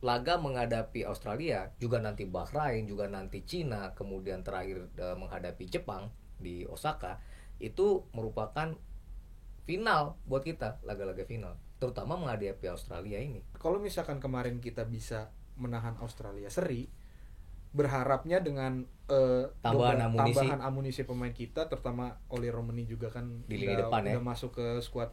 laga menghadapi Australia, juga nanti Bahrain, juga nanti Cina, kemudian terakhir menghadapi Jepang di Osaka, itu merupakan final buat kita, laga-laga final, terutama menghadapi Australia ini. Kalau misalkan kemarin kita bisa menahan Australia seri, berharapnya dengan tambahan amunisi pemain kita, terutama Oli Romani juga kan di lini depan udah masuk ke skuad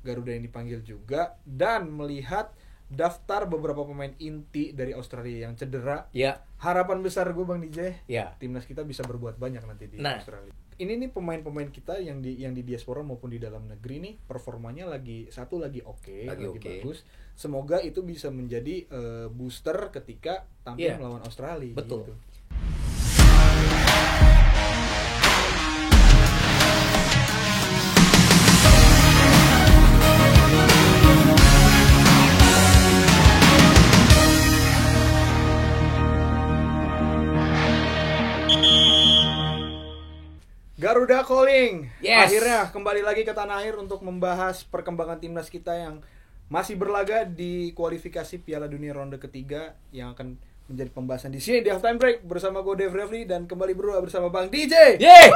Garuda yang dipanggil juga, dan melihat daftar beberapa pemain inti dari Australia yang cedera, ya. Harapan besar gue Bang DJ, ya, timnas kita bisa berbuat banyak nanti di Australia. Ini nih pemain-pemain kita yang di diaspora maupun di dalam negeri nih performanya lagi oke, bagus. Semoga itu bisa menjadi booster ketika tampil melawan Australia. Betul. Gitu. Garuda Calling. Yes. Akhirnya kembali lagi ke tanah air untuk membahas perkembangan timnas kita yang masih berlaga di kualifikasi Piala Dunia ronde ketiga yang akan menjadi pembahasan di sini di halftime break bersama gue Dev Revli dan kembali berdua bersama Bang DJ. Yeay.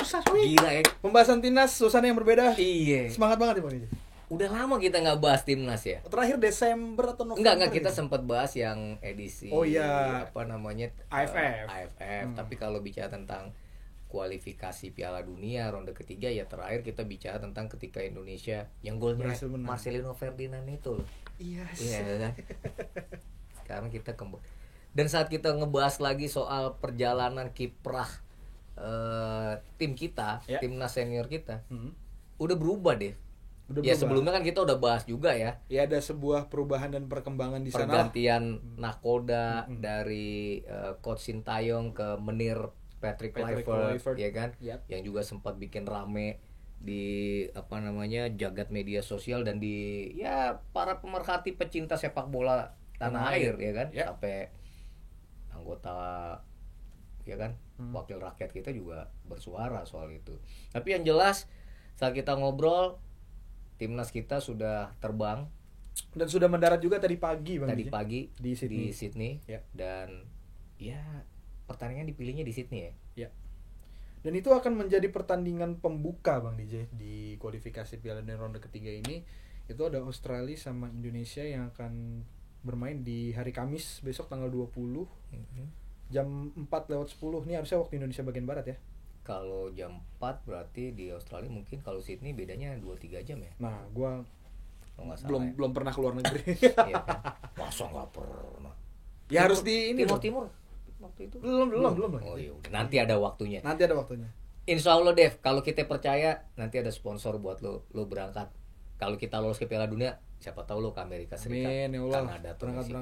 Susah cuy. Gila ya. Pembahasan timnas suasana yang berbeda. Iya. Semangat banget ya Bang DJ. Udah lama kita nggak bahas timnas ya. Terakhir Desember atau November? Enggak kita sempat bahas yang edisi apa namanya AFF. Tapi kalau bicara tentang kualifikasi Piala Dunia ronde ketiga ya terakhir kita bicara tentang ketika Indonesia yang golnya Marcelino Ferdinand itu loh. Iya kan? Sekarang kita dan saat kita ngebahas lagi soal perjalanan kiprah tim kita, timnas senior kita, udah berubah deh. Sebelumnya kan kita udah bahas juga ya. Ya ada sebuah perubahan dan perkembangan di sana. Pergantian nakoda dari Coach Sintayong ke Menir Patrick Kluivert ya kan, yang juga sempat bikin rame di jagat media sosial dan di para pemerhati pecinta sepak bola tanah air ya kan, sampai anggota ya kan wakil rakyat kita juga bersuara soal itu. Tapi yang jelas saat kita ngobrol, timnas kita sudah terbang dan sudah mendarat juga tadi pagi Bang. Tadi pagi di Sydney. Dan pertandingan dipilihnya di Sydney ya. Dan itu akan menjadi pertandingan pembuka Bang DJ di kualifikasi Piala Dunia ronde ketiga ini. Itu ada Australia sama Indonesia yang akan bermain di hari Kamis besok tanggal 20 jam 4:10. Ini harusnya waktu Indonesia bagian barat ya. Kalau jam 4 berarti di Australia mungkin, kalau Sydney bedanya 2-3 jam ya. Nah, gua belum pernah keluar negeri. Iya kan? Masa enggak pernah. Ya harus di ini Timur waktu itu. Belum. Oh iya, nanti ada waktunya. Insya Allah Dev, kalau kita percaya nanti ada sponsor buat lo berangkat. Kalau kita lolos ke Piala Dunia, siapa tahu lo ke Amerika Serikat. Amin, ya Allah. Kanada,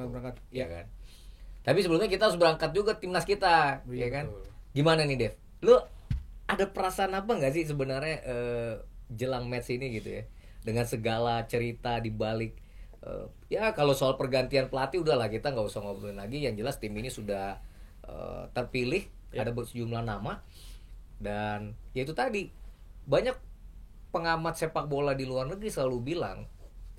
berangkat. Ya kan. Tapi sebelumnya kita harus berangkat juga timnas kita, ya kan. Gimana nih Dev? Lo ada perasaan apa nggak sih sebenarnya jelang match ini gitu ya, dengan segala cerita di balik kalau soal pergantian pelatih udahlah kita nggak usah ngobrolin lagi. Yang jelas tim ini sudah terpilih, ada sejumlah nama, dan ya itu tadi banyak pengamat sepak bola di luar negeri selalu bilang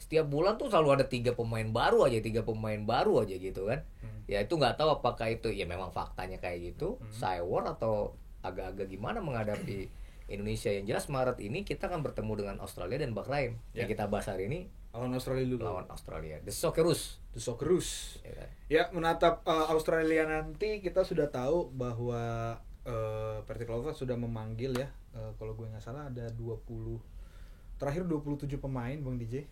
setiap bulan tuh selalu ada 3 pemain baru aja gitu kan. Ya itu nggak tahu apakah itu ya memang faktanya kayak gitu, Cywar atau agak-agak gimana menghadapi Indonesia. Yang jelas Maret ini kita akan bertemu dengan Australia dan Bahrain. Yang kita bahas hari ini lawan Australia dulu. The Socceroos. Ya, menatap Australia nanti kita sudah tahu bahwa Patrick Kluivert sudah memanggil ya, kalau gue nggak salah ada 27 pemain Bang DJ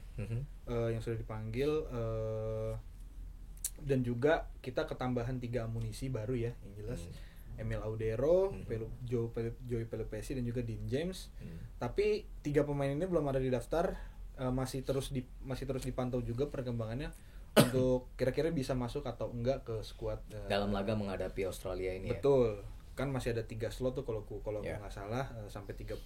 yang sudah dipanggil, dan juga kita ketambahan 3 amunisi baru ya, yang jelas Emil Audero, Joey Pelopesi dan juga Dean James. Tapi 3 pemain ini belum ada di daftar, masih terus dipantau juga perkembangannya untuk kira-kira bisa masuk atau enggak ke skuad dalam laga menghadapi Australia ini. Betul. Kan masih ada 3 slot tuh kalau nggak salah, sampai 30.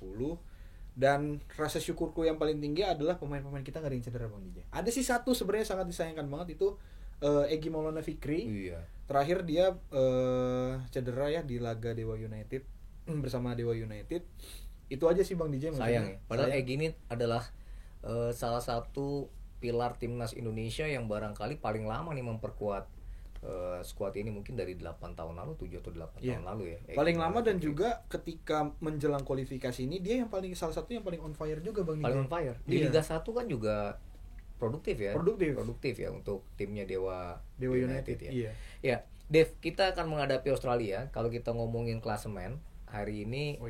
Dan rasa syukurku yang paling tinggi adalah pemain-pemain kita nggak ada yang cedera Bang DJ. Ada sih satu sebenarnya sangat disayangkan banget, itu Egy Maulana Fikri. Terakhir dia cedera ya di laga Dewa United bersama Dewa United. Itu aja sih Bang DJ. Sayang ya. Padahal Egy ini adalah salah satu pilar timnas Indonesia yang barangkali paling lama nih memperkuat squad ini, mungkin dari 8 tahun lalu, 7 atau 8 tahun lalu ya. Paling lama, dan juga ketika menjelang kualifikasi ini dia yang paling, salah satu yang paling on fire juga Bang. Paling on fire. Di Liga 1 kan juga produktif ya. Produktif ya untuk timnya Dewa United ya. Iya. Ya, Dev, kita akan menghadapi Australia. Kalau kita ngomongin klasemen hari ini,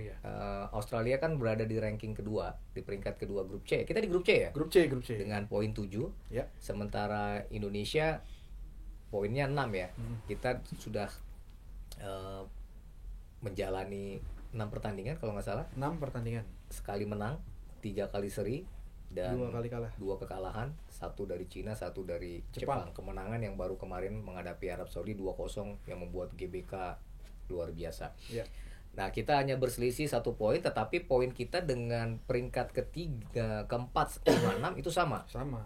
Australia kan berada di ranking kedua, di peringkat kedua grup C. Kita di grup C ya? Grup C. Dengan poin 7. Ya. Sementara Indonesia poinnya 6 ya. Kita sudah menjalani 6 pertandingan kalau nggak salah. 6 pertandingan. Sekali menang, 3 kali seri, dan 2 kali kalah. 2 kekalahan, 1 dari Cina, 1 dari Jepang. Kemenangan yang baru kemarin menghadapi Arab Saudi 2-0 yang membuat GBK luar biasa. Ya. Nah, kita hanya berselisih 1 poin, tetapi poin kita dengan peringkat ketiga, keempat, 5, 6 itu sama.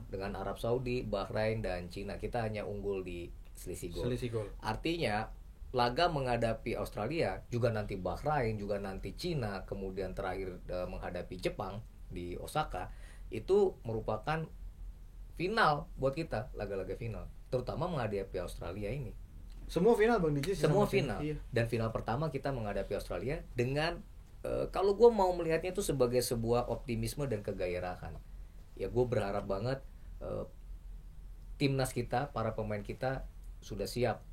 Dengan Arab Saudi, Bahrain, dan Cina. Kita hanya unggul di selisih gol. Artinya, laga menghadapi Australia, juga nanti Bahrain, juga nanti Cina, kemudian terakhir menghadapi Jepang di Osaka, itu merupakan final buat kita, laga-laga final. Terutama menghadapi Australia ini. Semua final Bang DJ. Semua final. Iya. Dan final pertama kita menghadapi Australia dengan kalau gue mau melihatnya itu sebagai sebuah optimisme dan kegairahan. Ya, gue berharap banget timnas kita, para pemain kita sudah siap,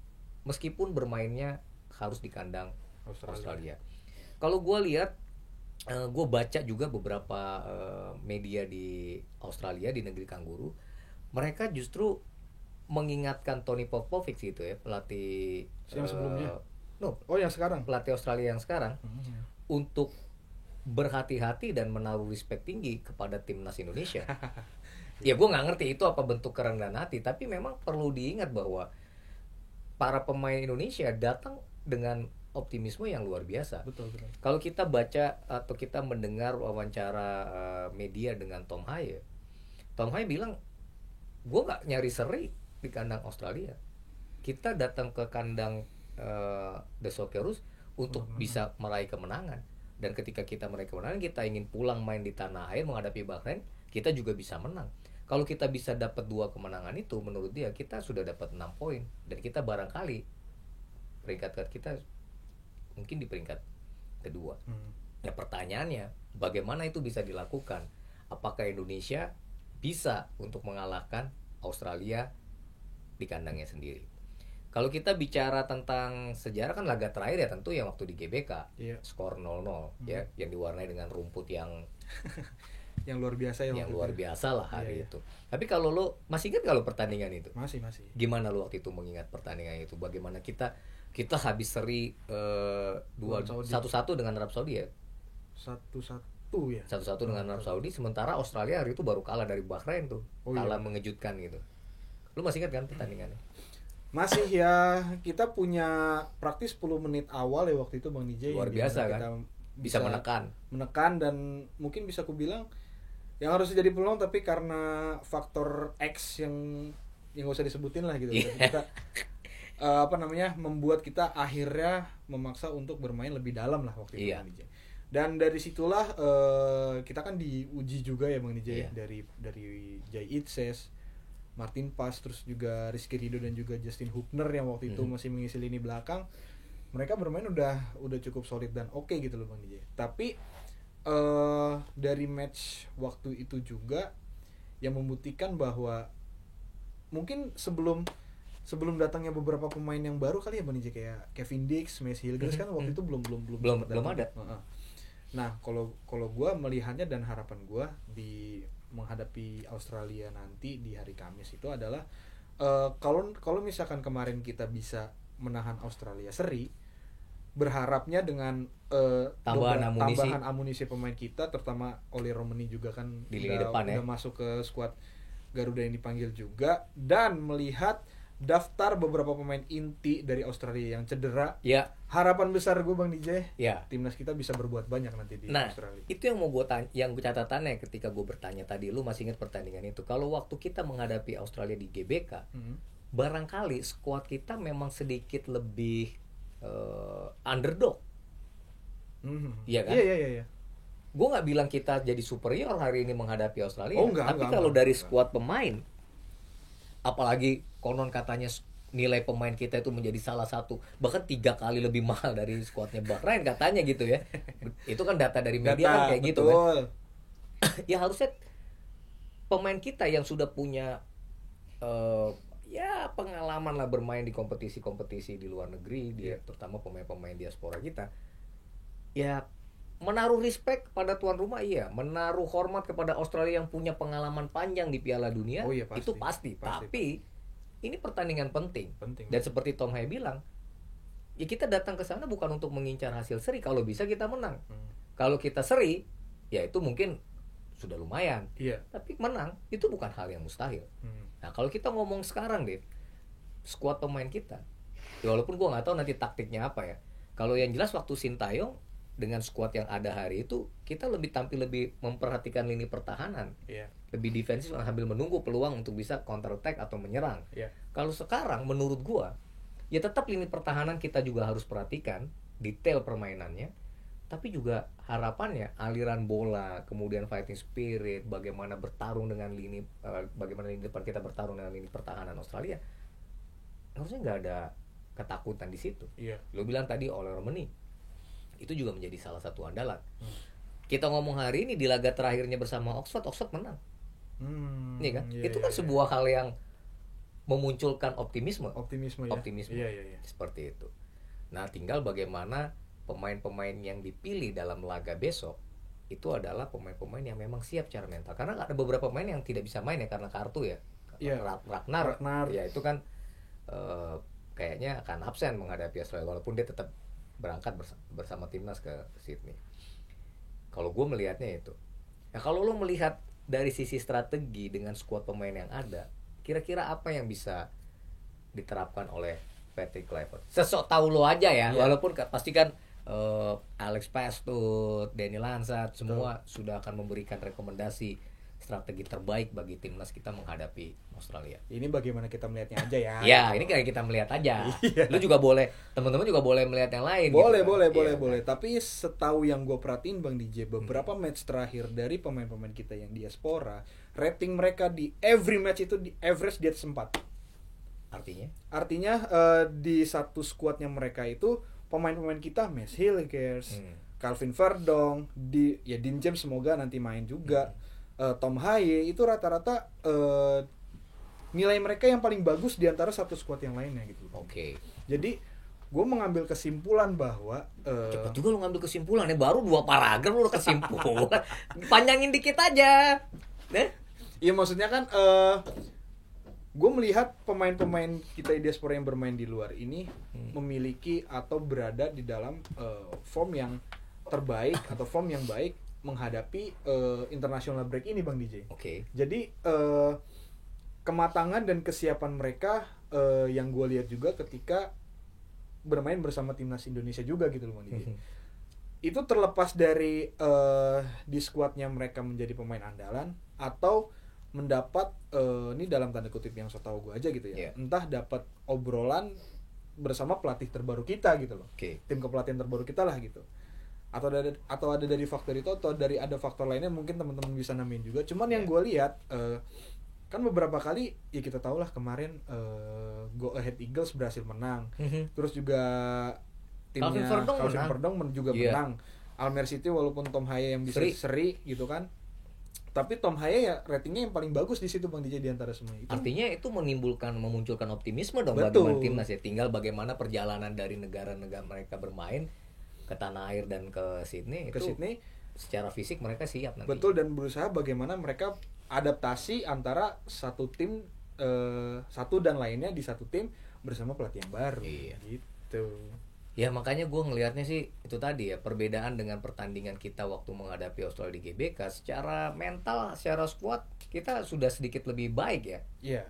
meskipun bermainnya harus di kandang Australia. Kalau gue lihat, gue baca juga beberapa media di Australia, di negeri kanguru, mereka justru mengingatkan Tony Popovic gitu ya, pelatih yang sebelumnya. Yang sekarang. Pelatih Australia yang sekarang, untuk berhati-hati dan menaruh respect tinggi kepada timnas Indonesia. Ya, gue nggak ngerti itu apa bentuk kerendahan hati, tapi memang perlu diingat bahwa para pemain Indonesia datang dengan optimisme yang luar biasa. Betul. Kalau kita baca atau kita mendengar wawancara media dengan Tom Haye bilang, gue nggak nyari seri di kandang Australia. Kita datang ke kandang The Socceroos untuk bisa meraih kemenangan. Dan ketika kita meraih kemenangan, kita ingin pulang main di tanah air menghadapi Bahrain, kita juga bisa menang. Kalau kita bisa dapat 2 kemenangan itu, menurut dia kita sudah dapat 6 poin, dan kita barangkali peringkat kita mungkin di peringkat kedua. Nah, pertanyaannya, bagaimana itu bisa dilakukan? Apakah Indonesia bisa untuk mengalahkan Australia di kandangnya sendiri? Kalau kita bicara tentang sejarah, kan laga terakhir ya tentu yang waktu di GBK, skor 0-0 ya, yang diwarnai dengan rumput yang yang luar biasa yang luar biasa lah hari itu. Tapi kalau lo masih ingat kalau pertandingan itu? Masih. Gimana lo waktu itu mengingat pertandingan itu? Bagaimana kita habis seri 1-1 dengan Arab Saudi ya? 1-1 dengan Arab Saudi, sementara Australia hari itu baru kalah dari Bahrain tuh. Kalah mengejutkan gitu. Lo masih ingat kan pertandingannya? Masih ya, kita punya praktis 10 menit awal ya waktu itu Bang DJ. Luar biasa kan? Bisa menekan dan mungkin bisa aku bilang yang harus jadi peluang, tapi karena faktor X yang gak usah disebutin lah gitu. Kita membuat kita akhirnya memaksa untuk bermain lebih dalam lah waktu itu Bang DJ. Dan dari situlah kita kan diuji juga ya Bang DJ, dari Jai Itses, Martin Pas, terus juga Rizky Ridho dan juga Justin Hubner yang waktu itu masih mengisi lini belakang. Mereka bermain udah cukup solid dan oke gitu loh Bang DJ. Tapi dari match waktu itu juga yang membuktikan bahwa mungkin sebelum datangnya beberapa pemain yang baru kali ya Bang DJ, kayak Kevin Dix, Messi Hilgers kan waktu itu belum ada. Nah, kalau gue melihatnya dan harapan gue di menghadapi Australia nanti di hari Kamis itu adalah kalau misalkan kemarin kita bisa menahan Australia seri, berharapnya dengan tambahan amunisi pemain kita, terutama Oli Romani juga kan di lini depan udah masuk ke skuad Garuda yang dipanggil juga, dan melihat daftar beberapa pemain inti dari Australia yang cedera. Harapan besar gue Bang DJ, timnas kita bisa berbuat banyak nanti di Australia. Itu yang mau gue tanya, yang gue catatannya ketika gue bertanya tadi, lu masih ingat pertandingan itu? Kalau waktu kita menghadapi Australia di GBK, barangkali skuad kita memang sedikit lebih underdog. Iya kan? Iya. gue nggak bilang kita jadi superior hari ini menghadapi Australia. Tapi kalau enggak. dari skuad pemain, apalagi konon katanya nilai pemain kita itu menjadi salah satu, bahkan 3 kali lebih mahal dari skuadnya Bahrain katanya gitu ya. Itu kan data dari media kan kayak gitu kan. Ya harusnya pemain kita yang sudah punya ya pengalaman lah bermain di kompetisi-kompetisi di luar negeri, dia terutama pemain-pemain diaspora kita, ya menaruh respect pada tuan rumah, iya, menaruh hormat kepada Australia yang punya pengalaman panjang di Piala Dunia, itu pasti. Tapi ini pertandingan penting. Dan seperti Tom Haye bilang, ya kita datang ke sana bukan untuk mengincar hasil seri, kalau bisa kita menang. Kalau kita seri, ya itu mungkin sudah lumayan. Tapi menang itu bukan hal yang mustahil. Nah kalau kita ngomong sekarang deh, skuad pemain kita, ya walaupun gue nggak tahu nanti taktiknya apa ya. Kalau yang jelas waktu Sintayong dengan skuad yang ada hari itu, kita tampil lebih memperhatikan lini pertahanan, lebih defensif sambil menunggu peluang untuk bisa counter attack atau menyerang. Kalau sekarang menurut gua, ya tetap lini pertahanan kita juga harus perhatikan detail permainannya, tapi juga harapannya aliran bola, kemudian fighting spirit, bagaimana bertarung dengan bagaimana lini depan kita bertarung dengan lini pertahanan Australia, harusnya nggak ada ketakutan di situ. Lo bilang tadi Ole Romani, itu juga menjadi salah satu andalan. Kita ngomong hari ini di laga terakhirnya bersama Oxford menang. Nih kan? Itu kan sebuah hal yang memunculkan optimisme. Seperti itu. Nah, tinggal bagaimana pemain-pemain yang dipilih dalam laga besok itu adalah pemain-pemain yang memang siap secara mental. Karena ada beberapa pemain yang tidak bisa main ya karena kartu ya. Ragnar. Ya itu kan kayaknya akan absen menghadapi Australia walaupun dia tetap berangkat bersama timnas ke Sydney. Kalau gue melihatnya itu. Nah kalau lo melihat dari sisi strategi dengan skuad pemain yang ada, kira-kira apa yang bisa diterapkan oleh Patrick Kluivert? Sesok tahu lo aja ya, walaupun pasti kan Alex Pastut, Danny Lansat semua sudah akan memberikan rekomendasi strategi terbaik bagi timnas kita menghadapi Australia. Ini bagaimana kita melihatnya aja ya. Ya, ini kayak kita melihat aja. Lu juga boleh, teman-teman juga boleh melihat yang lain. Boleh. Tapi setahu yang gue perhatiin Bang DJ, beberapa match terakhir dari pemain-pemain kita yang diaspora, rating mereka di every match itu di average di atas 4. Artinya di satu skuadnya mereka itu pemain-pemain kita, Max Hilgers, Calvin Verdong, Dean James semoga nanti main juga. Tom Haye itu rata-rata nilai mereka yang paling bagus di antara satu skuad yang lainnya gitu. Jadi gue mengambil kesimpulan bahwa cepat juga lu ngambil kesimpulan ya, baru 2 paragraf lu udah kesimpulan. Panjangin dikit aja. Iya maksudnya kan gue melihat pemain-pemain kita di diaspora yang bermain di luar ini memiliki atau berada di dalam form yang terbaik atau form yang baik menghadapi international break ini Bang DJ. Jadi kematangan dan kesiapan mereka yang gue lihat juga ketika bermain bersama timnas Indonesia juga gitu loh Bang DJ. Itu terlepas dari di skuadnya mereka menjadi pemain andalan atau mendapat ini dalam tanda kutip yang so tau gue aja gitu ya. Entah dapat obrolan bersama pelatih terbaru kita gitu loh. Tim kepelatihan terbaru kita lah gitu. Atau ada dari faktor itu atau dari ada faktor lainnya mungkin teman-teman bisa namain juga. Cuman yang gue lihat kan beberapa kali ya kita tahu lah kemarin Go Ahead Eagles berhasil menang. Terus juga timnya Calvin Verdong juga menang. Almere City walaupun Tom Haye yang bisa seri gitu kan. Tapi Tom Haye ya ratingnya yang paling bagus di situ Bang DJ di antara semua itu. Artinya itu memunculkan optimisme dong bagi timnas ya. Tinggal bagaimana perjalanan dari negara-negara mereka bermain ke tanah air dan ke Sydney secara fisik mereka siap nanti. Betul, dan berusaha bagaimana mereka adaptasi antara satu tim satu dan lainnya di satu tim bersama pelatih yang baru. Gitu. Ya makanya gue ngelihatnya sih itu tadi ya, perbedaan dengan pertandingan kita waktu menghadapi Australia di GBK, secara mental, secara squad kita sudah sedikit lebih baik ya,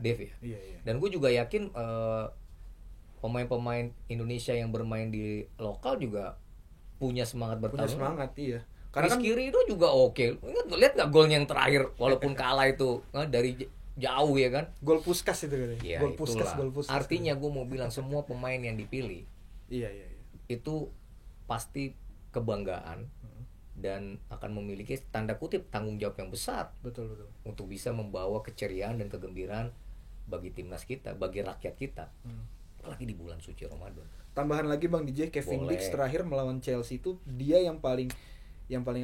Dev ya. Dan gue juga yakin pemain-pemain Indonesia yang bermain di lokal juga punya semangat bertarung. Karena kan kiri itu juga oke. Lihat nggak golnya yang terakhir walaupun kalah itu dari jauh ya kan? Gol Puskas itu kan. Gol Puskas. Artinya gue mau bilang semua pemain yang dipilih itu pasti kebanggaan dan akan memiliki tanda kutip tanggung jawab yang besar. Betul. Untuk bisa membawa keceriaan dan kegembiraan bagi timnas kita, bagi rakyat kita. Apalagi di bulan suci Ramadan. Tambahan lagi Bang DJ, Kevin Dix terakhir melawan Chelsea itu dia yang paling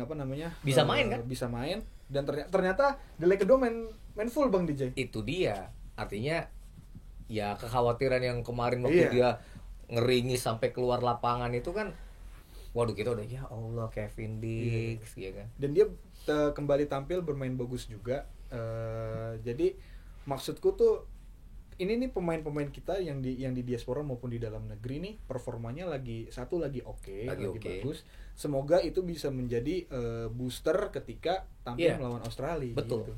apa namanya? Bisa main kan? Bisa main dan ternyata di leg kedua main full Bang DJ. Itu dia. Artinya ya kekhawatiran yang kemarin waktu dia ngeringi sampai keluar lapangan itu kan, waduh kita udah ya Allah Kevin Dix ya kan. Dan dia kembali tampil bermain bagus juga. Jadi maksudku tuh ini nih pemain-pemain kita yang di diaspora maupun di dalam negeri nih performanya lagi oke, lagi bagus. Semoga itu bisa menjadi booster ketika tampil melawan Australia. Betul. Gitu.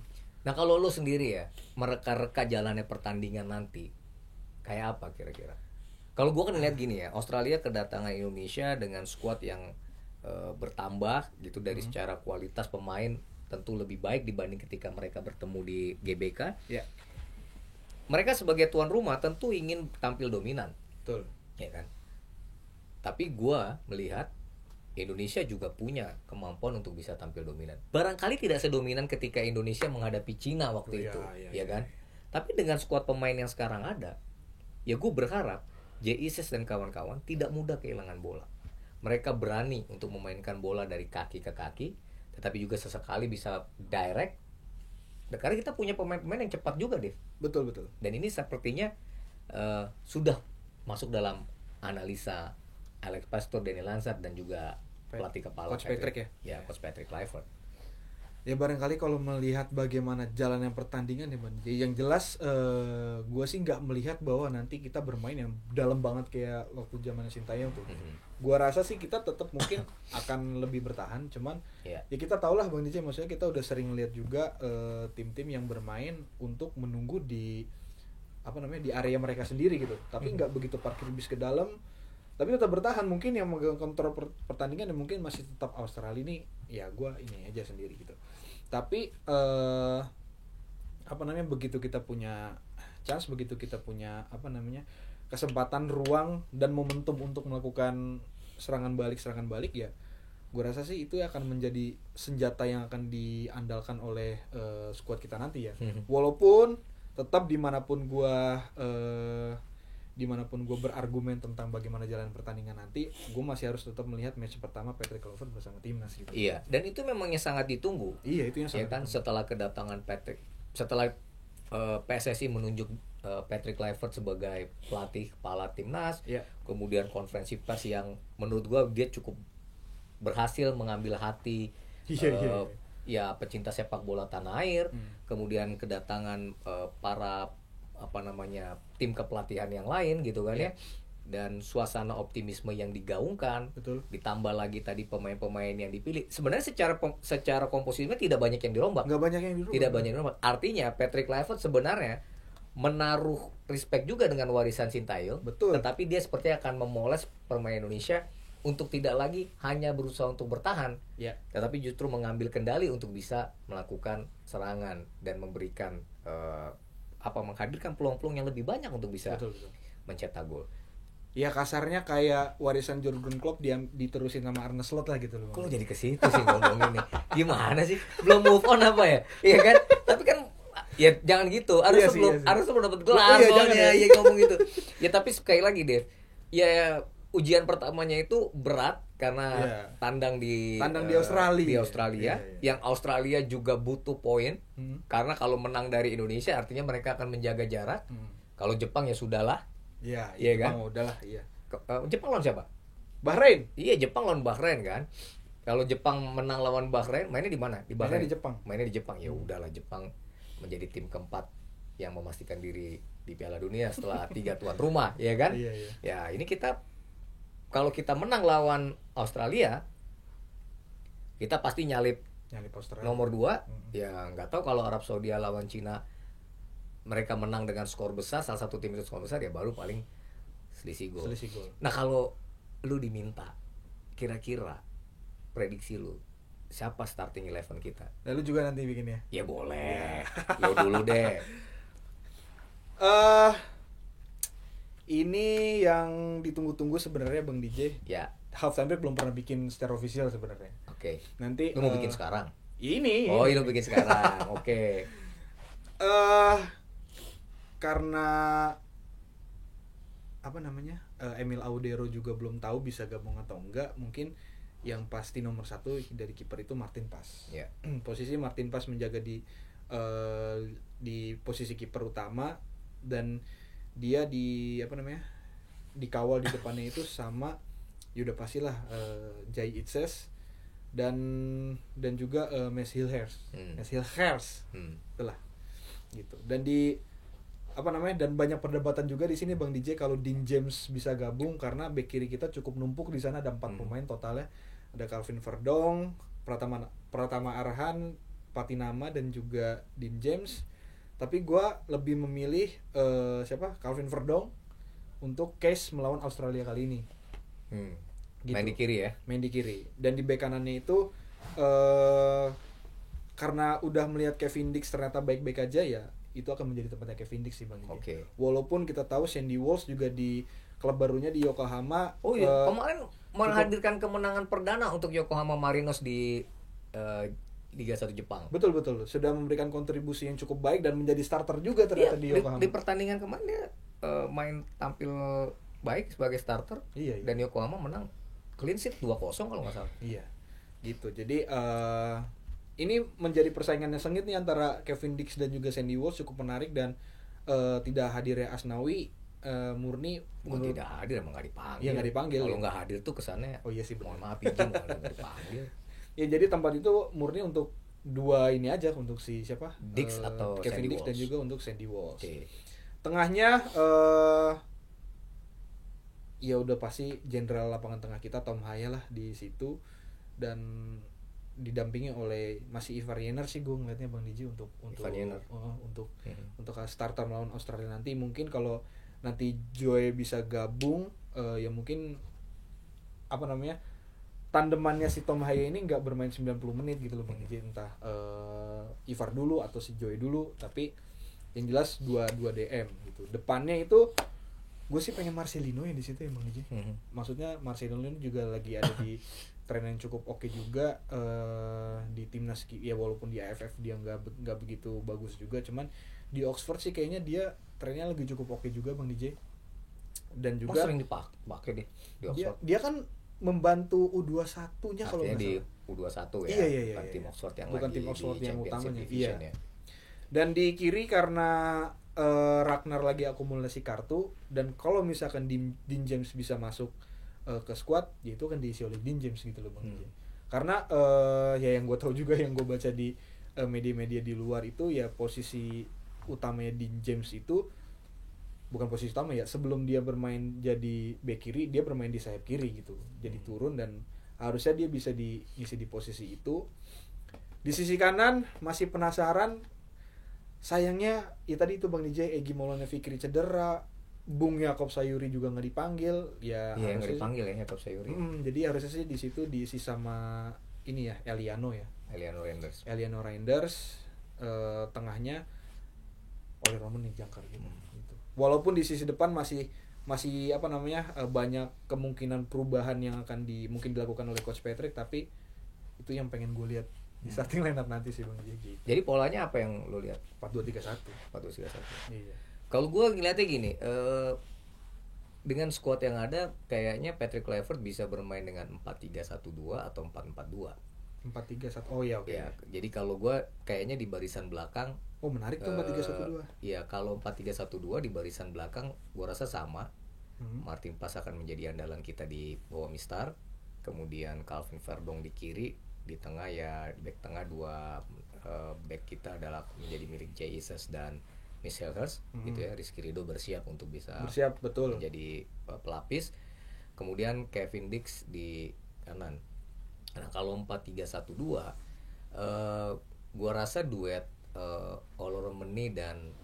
Nah kalau lo sendiri ya mereka-reka jalannya pertandingan nanti kayak apa kira-kira? Kalau gue kan ngeliat gini ya, Australia kedatangan Indonesia dengan skuad yang bertambah gitu dari secara kualitas pemain tentu lebih baik dibanding ketika mereka bertemu di GBK. Ya. Mereka sebagai tuan rumah tentu ingin tampil dominan. Betul. Ya kan? Tapi gue melihat Indonesia juga punya kemampuan untuk bisa tampil dominan. Barangkali tidak sedominan ketika Indonesia menghadapi Cina waktu itu, ya kan? Tapi dengan skuad pemain yang sekarang ada, ya gue berharap JISS dan kawan-kawan tidak mudah kehilangan bola. Mereka berani untuk memainkan bola dari kaki ke kaki, tetapi juga sesekali bisa direct. Karena kita punya pemain-pemain yang cepat juga, Dev. Betul. Dan ini sepertinya sudah masuk dalam analisa Alex Pastor, Danny Lansard dan juga pelatih kepala Coach Patrick ya? Ya, Coach Patrick Kluivert. Ya barangkali kalau melihat bagaimana jalannya pertandingan ya Bang. Yang jelas gue sih nggak melihat bahwa nanti kita bermain yang dalam banget kayak waktu zaman Sintayong tuh. Gue rasa sih kita tetap mungkin akan lebih bertahan, cuman ya kita tahulah Bang DJ, maksudnya kita udah sering lihat juga tim-tim yang bermain untuk menunggu di di area mereka sendiri gitu. Tapi nggak begitu parkir bis ke dalam, tapi tetap bertahan. Mungkin yang megang kontrol pertandingan dan mungkin masih tetap Australia ini ya gue ini aja sendiri gitu. Tapi begitu kita punya chance, begitu kita punya kesempatan, ruang dan momentum untuk melakukan serangan balik ya gue rasa sih itu akan menjadi senjata yang akan diandalkan oleh skuad kita nanti ya. Walaupun tetap dimanapun gue berargumen tentang bagaimana jalan pertandingan nanti, gue masih harus tetap melihat match pertama Patrick Kluivert bersama timnas gitu. Iya, dan itu memangnya sangat ditunggu. Iya, itu yang sangat. Ya kan, setelah kedatangan Patrick, setelah PSSI menunjuk Patrick Kluivert sebagai pelatih kepala timnas, kemudian konferensi pers yang menurut gue dia cukup berhasil mengambil hati ya pecinta sepak bola tanah air, kemudian kedatangan para tim kepelatihan yang lain gitu kan ya, dan suasana optimisme yang digaungkan. Betul. Ditambah lagi tadi pemain-pemain yang dipilih, sebenarnya secara komposisinya tidak banyak yang dirombak. Tidak banyak yang dirombak. Artinya Patrick Kluivert sebenarnya menaruh respect juga dengan warisan Sintayong. Betul. Tetapi dia sepertinya akan memoles pemain Indonesia untuk tidak lagi hanya berusaha untuk bertahan, tetapi justru mengambil kendali untuk bisa melakukan serangan dan memberikan menghadirkan peluang-peluang yang lebih banyak untuk bisa mencetak gol. Ya kasarnya kayak warisan Jurgen Klopp diterusin sama Arne Slot lah gitu loh. Kok jadi ke situ sih ngomongin nih? Gimana sih? Belum move on apa ya? Iya kan? Tapi kan ya jangan gitu. Harus sebelum dapat gelar soalnya ya ngomong gitu. Ya tapi sekali lagi Dev, ya ujian pertamanya itu berat karena tandang di Australia. Yang Australia juga butuh poin karena kalau menang dari Indonesia artinya mereka akan menjaga jarak. Kalau Jepang ya sudahlah. Iya kan? Udahlah, iya. Jepang lawan siapa? Bahrain. Iya, Jepang lawan Bahrain kan. Kalau Jepang menang lawan Bahrain, mainnya di mana? Di Bahrain. Mainnya di Jepang. Ya udahlah, Jepang menjadi tim keempat yang memastikan diri di Piala Dunia setelah 3 tuan rumah, ya kan? Iya. Ya, ini kalau kita menang lawan Australia, kita pasti nyalip Australia. Nomor 2. Ya, nggak tahu kalau Arab Saudi lawan Cina mereka menang dengan skor besar, salah satu tim itu skor besar, ya baru paling selisih gol. Nah kalau lu diminta, kira-kira prediksi lu siapa starting 11 kita? Lalu juga nanti bikinnya? Ya boleh, lu dulu deh. Ini yang ditunggu-tunggu sebenarnya Bang DJ. Ya. Halftime break belum pernah bikin secara official sebenarnya. Oke. Nanti Lu mau bikin sekarang? Ini. Oh, lu bikin sekarang. Oke. Karena apa namanya? Emil Audero juga belum tahu bisa gabung atau enggak. Mungkin yang pasti nomor 1 dari kiper itu Martin Paes. Ya. Posisi Martin Paes menjaga di posisi kiper utama, dan dia dikawal di depannya itu sama ya udah pastilah Jai Itzes dan juga Mes Hilgers. Itulah gitu. Dan dan banyak perdebatan juga di sini Bang DJ kalau Dean James bisa gabung, karena bek kiri kita cukup numpuk di sana, ada 4 pemain totalnya. Ada Calvin Verdong, Pratama Arhan, Patinama dan juga Dean James. Tapi gue lebih memilih Calvin Verdong untuk case melawan Australia kali ini. Gitu. Main di kiri ya? Main di kiri. Dan di bek kanannya itu karena udah melihat Kevin Dix ternyata baik-baik aja, ya itu akan menjadi tempatnya Kevin Dix sih Bang. Okay. Walaupun kita tahu Sandy Walsh juga di klub barunya di Yokohama. Oh iya, kemarin menghadirkan kemenangan perdana untuk Yokohama Marinos di Liga 1 Jepang. Betul. Sudah memberikan kontribusi yang cukup baik dan menjadi starter juga ternyata di Yokohama. Di pertandingan kemarin dia main tampil baik sebagai starter. Iya. Dan Yokohama menang clean sheet 2-0 kalau nggak salah. Iya. Gitu. Jadi ini menjadi persaingan yang sengit nih antara Kevin Dix dan juga Sandy Walsh, cukup menarik. Dan tidak hadirnya Asnawi murni tidak hadir, emang nggak dipanggil. Iya, nggak dipanggil. Kalau nggak hadir tuh kesannya. Oh iya sih, mohon maaf izin nggak dipanggil. Ya jadi tempat itu murni untuk 2 ini aja, untuk si siapa? Dix atau Kevin Sandy Dix Walsh. dan juga untuk Sandy Walsh. Okay. Tengahnya ya udah pasti jenderal lapangan tengah kita Tom Haya lah di situ, dan didampingi oleh masih Ivar Jenner sih gue ngeliatnya Bang Diji untuk starter melawan Australia nanti. Mungkin kalau nanti Joy bisa gabung ya mungkin tandemannya si Tom Haya ini nggak bermain 90 menit gitu loh Bang Diji, entah Ivar dulu atau si Joy dulu, tapi yang jelas dua DM gitu. Depannya itu gue sih pengen Marcelino yang di situ ya Bang Diji. Maksudnya Marcelino juga lagi ada di tren yang cukup oke juga di timnas ya, walaupun di AFF dia nggak begitu bagus juga, cuman di Oxford sih kayaknya dia trennya lagi cukup oke juga Bang DJ. Dan juga sering dipakai deh di Oxford. Dia kan membantu U21-nya kalau nggak di salah. U21 ya. Iya. Bukan tim Oxford yang bukan lagi tim Oxford di yang utamanya. Iya. Ya. Dan di kiri karena Ragnar lagi akumulasi kartu, dan kalau misalkan Dean James bisa masuk ke squad, ya itu kan diisi oleh Dean James gitu loh Bang. Karena ya yang gue tahu juga, yang gue baca di media-media di luar itu, ya posisi utamanya Dean James itu bukan posisi utama ya, sebelum dia bermain jadi bek kiri, dia bermain di sayap kiri gitu, jadi turun, dan harusnya dia bisa diisi di posisi itu. Di sisi kanan masih penasaran, sayangnya ya tadi itu Bang DJ, Egy Maulana Fikri cedera, Bung Yakob Sayuri juga nggak dipanggil, ya nggak dipanggil ya Yakob Sayuri. Jadi harusnya sih di situ diisi sama ini ya, Eliano Reinders. Tengahnya oleh Roman nih jangkar gitu. Walaupun di sisi depan masih banyak kemungkinan perubahan yang akan mungkin dilakukan oleh Coach Patrick, tapi itu yang pengen gue lihat di starting lineup nanti sih Bang Jadi. Jadi polanya apa yang lo lihat? 4-2-3-1. Iya. Kalau gue ngeliatnya gini, dengan squad yang ada, kayaknya Patrick Kluivert bisa bermain dengan 4-3-1-2 atau 4-4-2. 4-3-1. Oh iya, oke. Ya, jadi kalau gue kayaknya di barisan belakang. Oh menarik tuh 4-3-1-2. Iya, kalau 4-3-1-2 di barisan belakang, gue rasa sama. Martin Paes akan menjadi andalan kita di bawah Mistar. Kemudian Calvin Verdong di kiri, di tengah ya back tengah 2 back kita adalah menjadi milik Jay Ises dan Michel Hurst gitu ya. Rizky Ridho bersiap untuk bisa betul menjadi pelapis. Kemudian Kevin Dix di kanan. Nah, kalau 4-3-1-2 gua rasa duet Oloromeni dan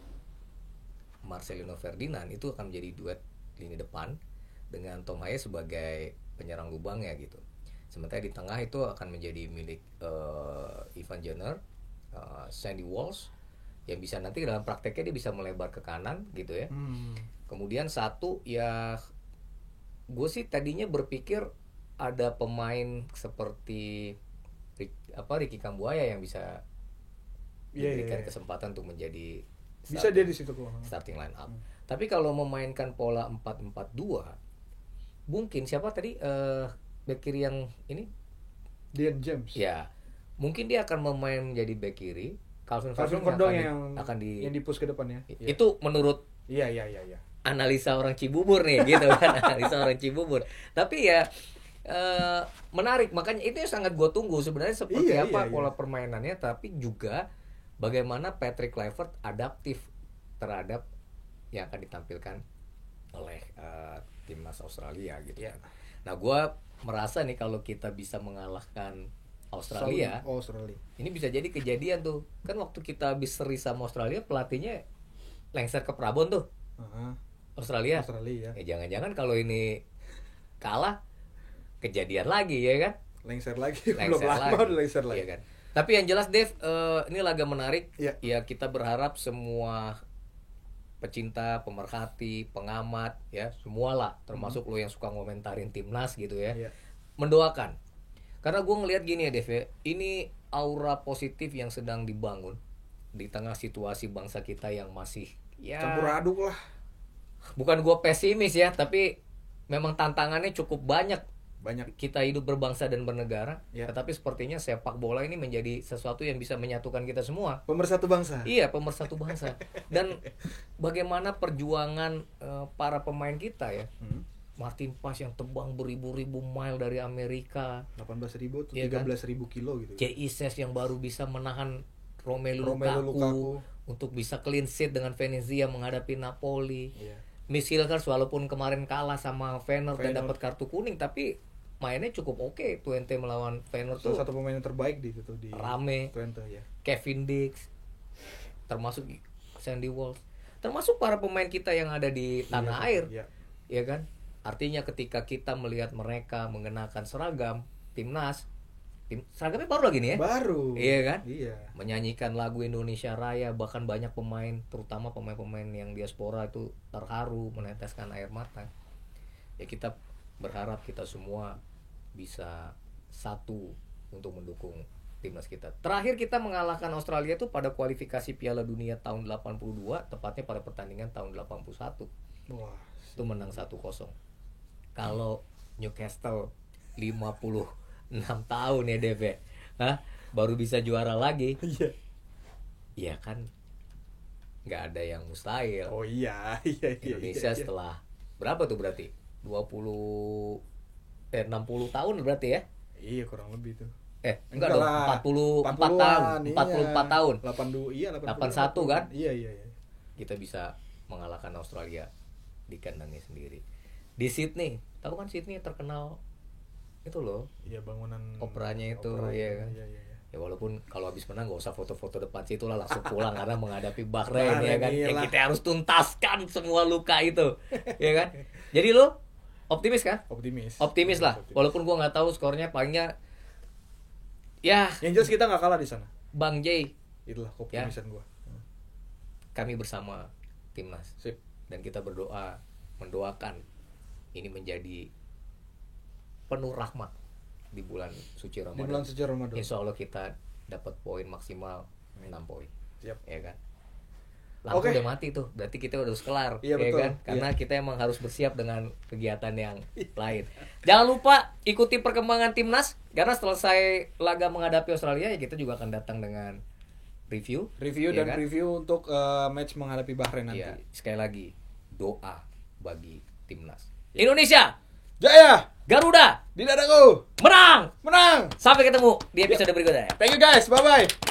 Marcelino Ferdinand itu akan menjadi duet lini depan dengan Tom Haya sebagai penyerang lubangnya gitu. Sementara di tengah itu akan menjadi milik Ivan Jenner, Sandy Walsh, yang bisa nanti dalam prakteknya dia bisa melebar ke kanan gitu ya. Kemudian satu ya, gue sih tadinya berpikir ada pemain seperti Ricky Kambuaya yang bisa diberikan kesempatan untuk menjadi bisa dia di situ kok. Starting line up. Tapi kalau memainkan pola 4-4-2, mungkin siapa tadi back kiri yang ini? Dean James. Ya. Mungkin dia akan menjadi back kiri. Calvin Verdong yang di push ke depan ya. Itu menurut Iya. analisa orang Cibubur nih gitu kan. Analisa orang Cibubur. Tapi ya menarik, makanya itu yang sangat gue tunggu sebenarnya seperti pola permainannya, tapi juga bagaimana Patrick Kluivert adaptif terhadap yang akan ditampilkan oleh timnas Australia gitu kan. Nah, gue merasa nih kalau kita bisa mengalahkan Australia, ini bisa jadi kejadian tuh. Kan waktu kita habis seri sama Australia, pelatihnya lengser ke Prabon tuh. Australia. Ya jangan-jangan kalau ini kalah kejadian lagi ya kan? Lengser lagi. Belum lama udah lengser lagi. Ya kan? Tapi yang jelas Dev, ini laga menarik. Ya kita berharap semua pecinta, pemerhati, pengamat ya, semualah termasuk lo yang suka ngomentarin timnas gitu ya. Mendoakan. Karena gue ngelihat gini ya Dev ya, ini aura positif yang sedang dibangun di tengah situasi bangsa kita yang masih campur aduk lah. Bukan gue pesimis ya, tapi memang tantangannya cukup banyak. Kita hidup berbangsa dan bernegara, tetapi sepertinya sepak bola ini menjadi sesuatu yang bisa menyatukan kita semua. Pemersatu bangsa. Iya, pemersatu bangsa. Dan bagaimana perjuangan para pemain kita ya. Martin Paes yang terbang beribu-ribu mile dari Amerika, 18.000 tuh 13.000 kilo gitu. J.I. Ses yang baru bisa menahan Romelu Lukaku untuk bisa clean sheet dengan Venezia menghadapi Napoli. Mitch Hilgers walaupun kemarin kalah sama Feyenoord dan dapat kartu kuning, tapi mainnya cukup oke. Twente melawan Feyenoord tuh salah satu pemain yang terbaik di situ, di rame. Twente ya. Kevin Dix, termasuk Sandy Walsh, termasuk para pemain kita yang ada di tanah air, ya kan? Artinya ketika kita melihat mereka mengenakan seragam timnas, seragamnya baru lagi nih ya? Baru. Iya kan? Iya. Menyanyikan lagu Indonesia Raya, bahkan banyak pemain, terutama pemain-pemain yang diaspora itu terharu, meneteskan air mata. Ya kita berharap kita semua bisa satu untuk mendukung timnas kita. Terakhir kita mengalahkan Australia itu pada kualifikasi Piala Dunia tahun 82, tepatnya pada pertandingan tahun 81. Wah, itu menang 1-0. Kalau Newcastle 56 tahun ya Dev ya, baru bisa juara lagi. Iya kan, nggak ada yang mustahil. Oh iya. Indonesia setelah berapa tuh berarti 60 tahun berarti ya? Iya kurang lebih tuh. Enggak dong, 44 tahun. 44 tahun. 82 iya 81 kan? Iya. Kita bisa mengalahkan Australia di kandangnya sendiri. Di Sydney, tahu kan Sydney terkenal itu loh. Iya, bangunan operanya itu ya kan. Iya. Ya walaupun kalau habis menang gak usah foto-foto depan situ lah, langsung pulang karena menghadapi Bahrain ya kan. Yang kita harus tuntaskan semua luka itu. Ya kan? Jadi lo optimis kan? Optimis lah. Walaupun gua nggak tahu skornya, palingnya ya. Yang jelas kita nggak kalah di sana. Bang Jay. Itulah optimisan gua. Kami bersama timnas. Sip. Dan kita mendoakan ini menjadi penuh rahmat di bulan suci Ramadan. Insya Allah kita dapat poin maksimal 6 poin. Siap. Ya kan? Lampu udah mati tuh, berarti kita udah kelar, ya kan? Karena kita emang harus bersiap dengan kegiatan yang lain. Jangan lupa ikuti perkembangan timnas, karena selesai laga menghadapi Australia, ya kita juga akan datang dengan review dan kan? Preview untuk match menghadapi Bahrain nanti. Ya, sekali lagi doa bagi timnas Indonesia jaya, Garuda di dadaku menang. Sampai ketemu di episode berikutnya. Thank you guys, bye bye.